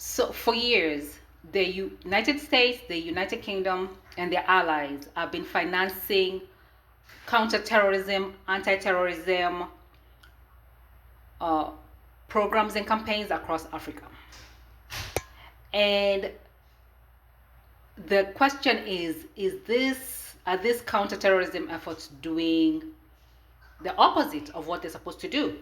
So for years, the United States, the United Kingdom, and their allies have been financing counterterrorism, anti-terrorism uh, programs and campaigns across Africa. And the question is this are these counterterrorism efforts doing the opposite of what they're supposed to do?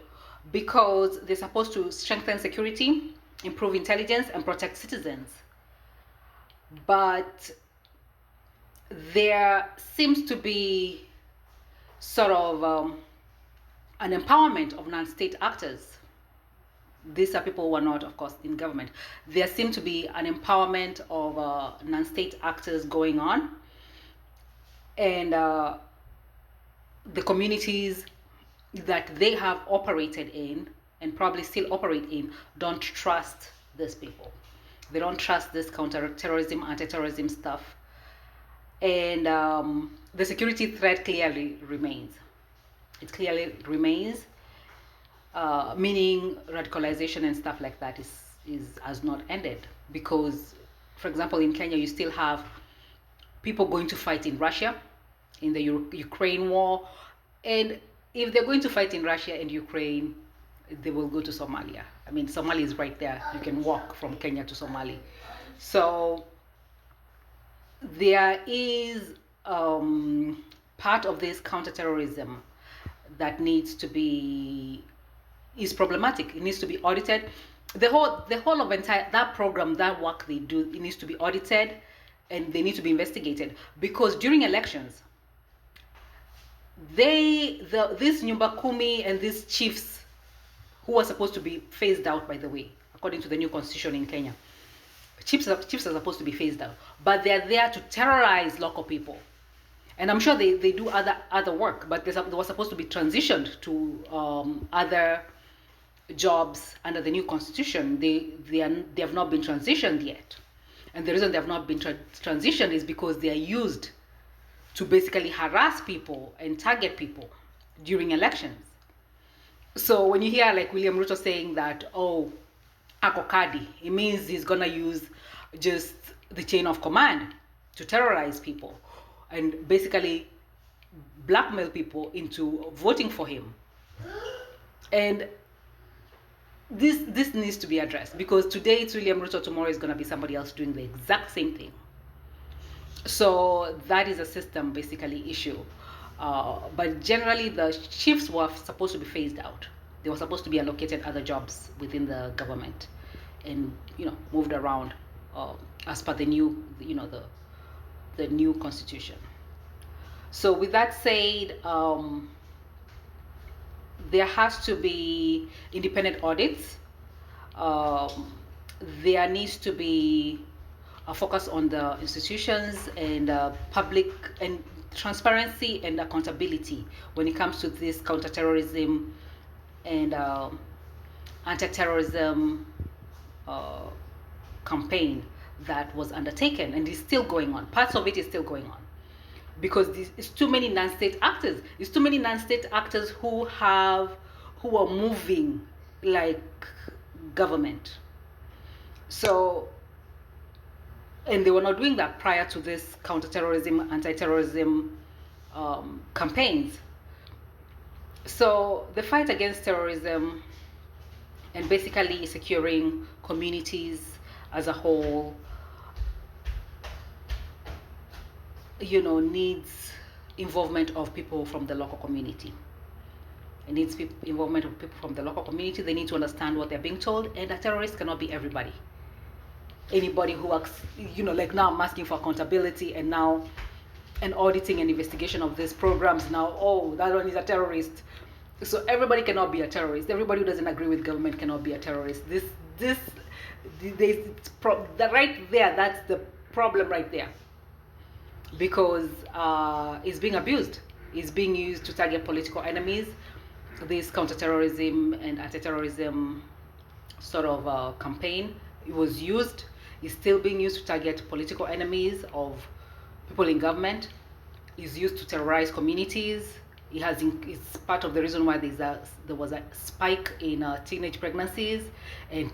Because they're supposed to strengthen security, improve intelligence, and protect citizens. But there seems to be sort of an empowerment of non-state actors. These are people who are not, of course, in government. There seems to be an empowerment of non-state actors going on, and the communities that they have operated in and probably still operate in don't trust these people. They don't trust this counterterrorism, anti-terrorism stuff, and the security threat clearly remains. It clearly remains, meaning radicalization and stuff like that is has not ended. Because, for example, in Kenya, you still have people going to fight in Russia, in the Ukraine war, and if they're going to fight in Russia and Ukraine, they will go to Somalia. I mean, Somalia is right there. You can walk from Kenya to Somalia. So there is part of this counterterrorism that needs to be is problematic. It needs to be audited. The whole of entire that program, that work they do, it needs to be audited, and they need to be investigated. Because during elections, these Nyumba Kumi and these chiefs, who are supposed to be phased out, by the way, according to the new constitution in Kenya, chiefs are supposed to be phased out, but they're there to terrorize local people. And I'm sure they do other work, but they were supposed to be transitioned to other jobs under the new constitution. They have not been transitioned yet, and the reason they have not been transitioned is because they are used to basically harass people and target people during elections. So when you hear like William Ruto saying that, oh, akokadi, it means he's gonna use just the chain of command to terrorize people and basically blackmail people into voting for him. And this needs to be addressed, because today it's William Ruto, tomorrow is going to be somebody else doing the exact same thing. So that is a system basically issue. But generally the chiefs were supposed to be phased out. They were supposed to be allocated other jobs within the government and moved around as per the new the new constitution. So with that said, there has to be independent audits. There needs to be a focus on the institutions and public and transparency and accountability when it comes to this counterterrorism and anti-terrorism campaign that was undertaken and is still going on. Parts of it is still going on, because it's too many non-state actors. It's too many non-state actors who are moving like government. So, and they were not doing that prior to this counterterrorism, anti-terrorism campaigns. So the fight against terrorism and basically securing communities as a whole, needs involvement of people from the local community. It needs involvement of people from the local community. They need to understand what they're being told, and a terrorist cannot be everybody. Anybody who works, like now I'm asking for accountability and now an auditing and investigation of these programs. Now, oh, that one is a terrorist. So everybody cannot be a terrorist. Everybody who doesn't agree with government cannot be a terrorist. Right there, that's the problem right there. Because it's being abused. It's being used to target political enemies. This counterterrorism and anti-terrorism sort of campaign, it was used, is still being used to target political enemies of people in government, is used to terrorize communities, it's part of the reason why there was a spike in teenage pregnancies and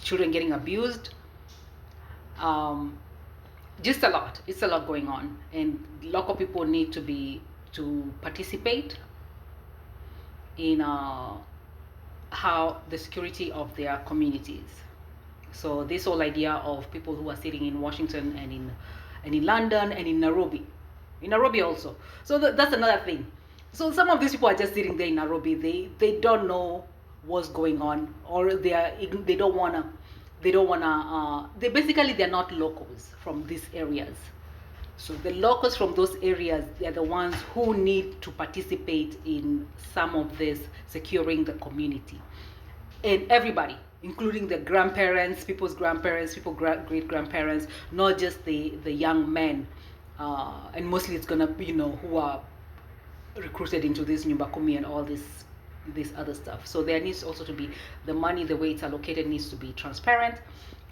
children getting abused. Just a lot. It's a lot going on, and local people need to participate in how the security of their communities. So this whole idea of people who are sitting in Washington and in London and in Nairobi also. So that's another thing. So some of these people are just sitting there in Nairobi. They don't know what's going on, or they don't wanna they're not locals from these areas. So the locals from those areas, they're the ones who need to participate in some of this securing the community. And everybody, including the grandparents, people's grandparents, great grandparents, not just the young men. And mostly it's gonna be, who are recruited into this nyumba kumi and all this other stuff. So there needs also to be the money, the way it's allocated needs to be transparent,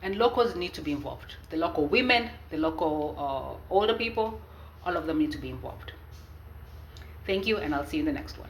and locals need to be involved. The local women, the local older people, all of them need to be involved. Thank you, and I'll see you in the next one.